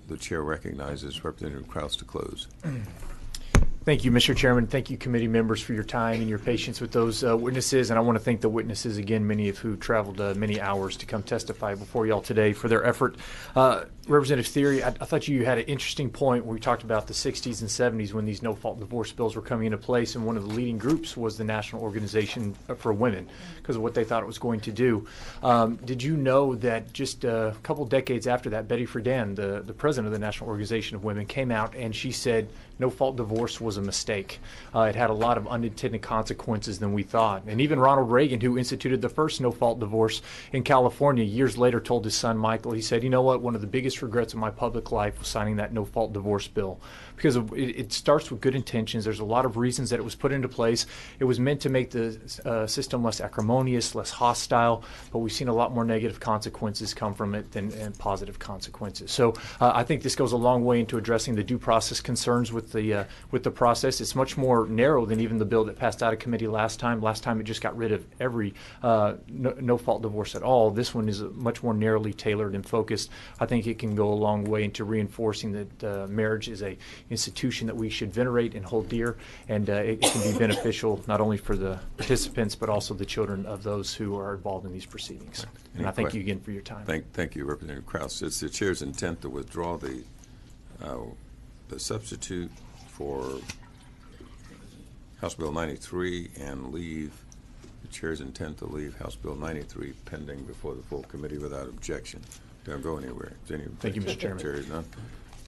the chair recognizes Representative Krause to close. Thank you, Mr. Chairman. Thank you, committee members, for your time and your patience with those witnesses. And I want to thank the witnesses again, many of who traveled many hours to come testify before y'all today, for their effort. Representative Theory, I thought you had an interesting point where we talked about the 60s and 70s when these no-fault divorce bills were coming into place, and one of the leading groups was the National Organization for Women because of what they thought it was going to do. Did you know that just a couple decades after that, Betty Friedan, the president of the National Organization of Women, came out and she said no-fault divorce was a mistake. It had a lot of unintended consequences than we thought. And even Ronald Reagan, who instituted the first no-fault divorce in California, years later told his son Michael, he said, you know what, one of the biggest regrets of my public life was signing that no-fault divorce bill. Because it starts with good intentions. There's a lot of reasons that it was put into place. It was meant to make the system less acrimonious, less hostile, but we've seen a lot more negative consequences come from it than positive consequences. So I think this goes a long way into addressing the due process concerns with the process. It's much more narrow than even the bill that passed out of committee last time. Last time it just got rid of every no-fault divorce at all. This one is much more narrowly tailored and focused. I think it can go a long way into reinforcing that marriage is a institution that we should venerate and hold dear, and it can be beneficial not only for the participants but also the children of those who are involved in these proceedings. And I thank you again for your time. Thank you, Representative Krause. It's the chair's intent to withdraw the substitute for House Bill 93 and leave the chair's intent to leave House Bill 93 pending before the full committee without objection. Don't go anywhere. Thank you, Mr. Chairman. Chair is none.